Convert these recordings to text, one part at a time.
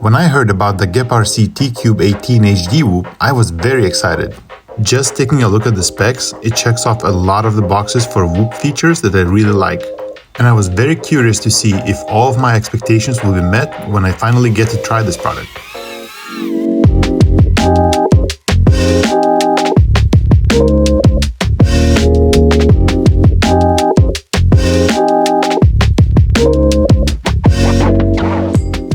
When I heard about the GEPRC T-Cube18 HD Whoop, I was very excited. Just taking a look at the specs, it checks off a lot of the boxes for Whoop features that I really like. And I was very curious to see if all of my expectations will be met when I finally get to try this product.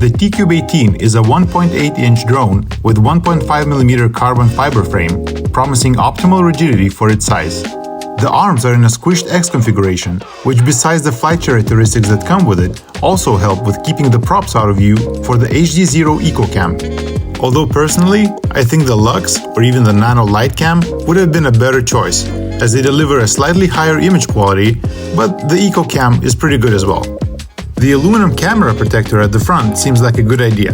The T-Cube18 is a 1.8-inch drone with 1.5mm carbon fiber frame, promising optimal rigidity for its size. The arms are in a squished X configuration, which besides the flight characteristics that come with it, also help with keeping the props out of view for the HDZero EcoCam. Although personally, I think the Lux or even the Nano Light Cam would have been a better choice, as they deliver a slightly higher image quality, but the EcoCam is pretty good as well. The aluminum camera protector at the front seems like a good idea,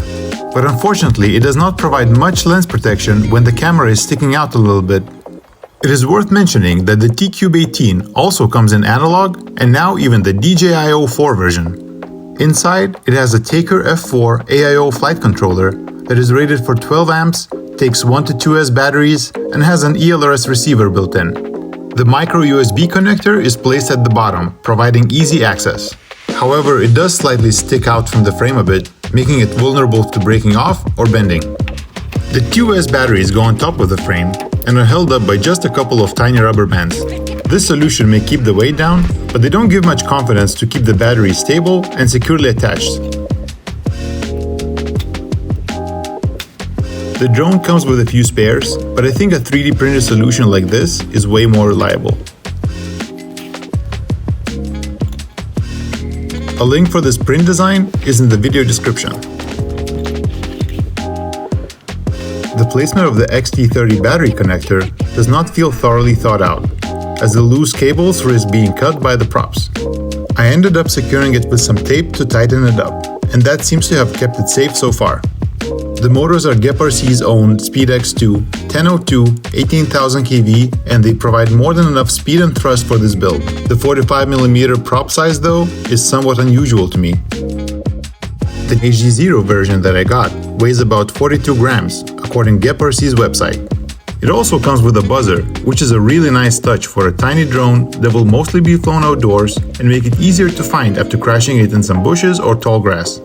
but unfortunately it does not provide much lens protection when the camera is sticking out a little bit. It is worth mentioning that the T-Cube18 also comes in analog and now even the DJI-O4 version. Inside, it has a Taker F4 AIO flight controller that is rated for 12 amps, takes 1 to 2S batteries, and has an ELRS receiver built in. The micro USB connector is placed at the bottom, providing easy access. However, it does slightly stick out from the frame a bit, making it vulnerable to breaking off or bending. The 2S batteries go on top of the frame and are held up by just a couple of tiny rubber bands. This solution may keep the weight down, but they don't give much confidence to keep the battery stable and securely attached. The drone comes with a few spares, but I think a 3D printed solution like this is way more reliable. A link for this print design is in the video description. The placement of the XT30 battery connector does not feel thoroughly thought out, as the loose cables risk being cut by the props. I ended up securing it with some tape to tighten it up, and that seems to have kept it safe so far. The motors are GEPRC's own SpeedX2 1002 18,000 kV, and they provide more than enough speed and thrust for this build. The 45mm prop size though is somewhat unusual to me. The HDZero version that I got weighs about 42 grams, according to GEPRC's website. It also comes with a buzzer, which is a really nice touch for a tiny drone that will mostly be flown outdoors and make it easier to find after crashing it in some bushes or tall grass.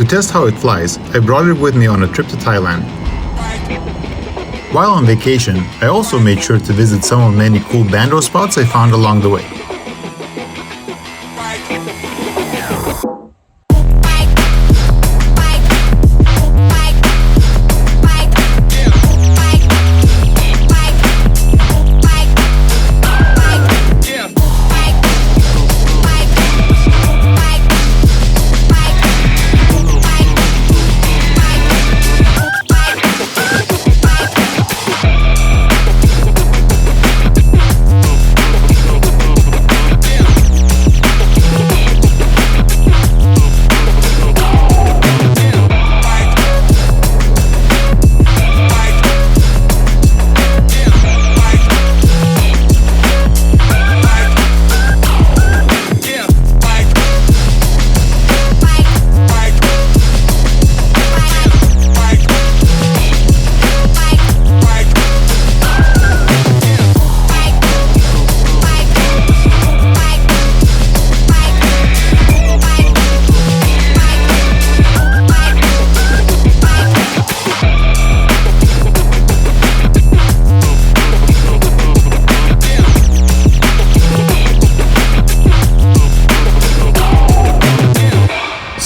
To test how it flies, I brought it with me on a trip to Thailand. While on vacation, I also made sure to visit some of many cool bando spots I found along the way.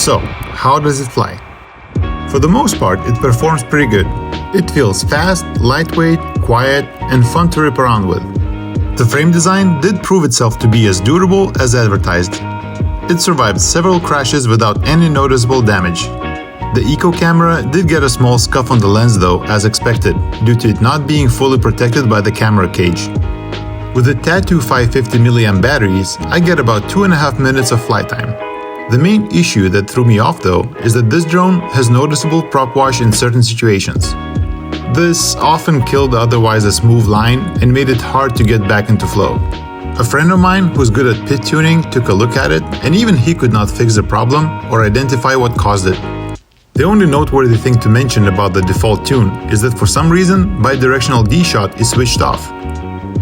So, how does it fly? For the most part, it performs pretty good. It feels fast, lightweight, quiet, and fun to rip around with. The frame design did prove itself to be as durable as advertised. It survived several crashes without any noticeable damage. The Eco camera did get a small scuff on the lens though, as expected, due to it not being fully protected by the camera cage. With the Tattoo 550mAh batteries, I get about 2.5 minutes of flight time. The main issue that threw me off though is that this drone has noticeable prop wash in certain situations. This often killed otherwise a smooth line and made it hard to get back into flow. A friend of mine who's good at pit tuning took a look at it, and even he could not fix the problem or identify what caused it. The only noteworthy thing to mention about the default tune is that for some reason, bidirectional D-shot is switched off.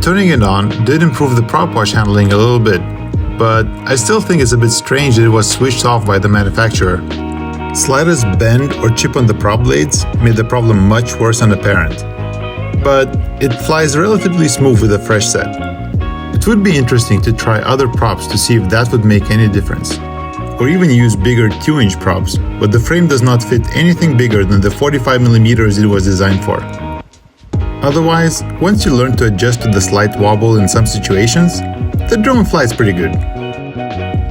Turning it on did improve the prop wash handling a little bit, but I still think it's a bit strange that it was switched off by the manufacturer. Slightest bend or chip on the prop blades made the problem much worse than apparent, but it flies relatively smooth with a fresh set. It would be interesting to try other props to see if that would make any difference, or even use bigger 2-inch props, but the frame does not fit anything bigger than the 45mm it was designed for. Otherwise, once you learn to adjust to the slight wobble in some situations, the drone flies pretty good.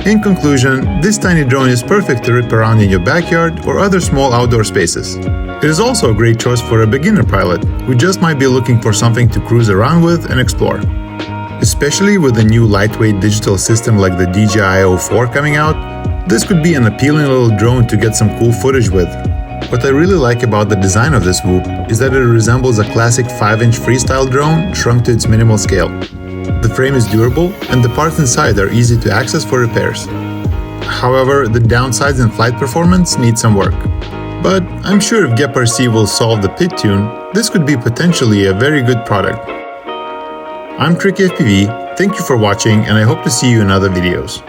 In conclusion, this tiny drone is perfect to rip around in your backyard or other small outdoor spaces. It is also a great choice for a beginner pilot who just might be looking for something to cruise around with and explore. Especially with a new lightweight digital system like the DJI-04 coming out, this could be an appealing little drone to get some cool footage with. What I really like about the design of this Whoop is that it resembles a classic 5-inch freestyle drone shrunk to its minimal scale. The frame is durable and the parts inside are easy to access for repairs. However, the downsides in flight performance need some work. But I'm sure if GEPRC will solve the pit tune, this could be potentially a very good product. I'm TrickyFPV, thank you for watching, and I hope to see you in other videos.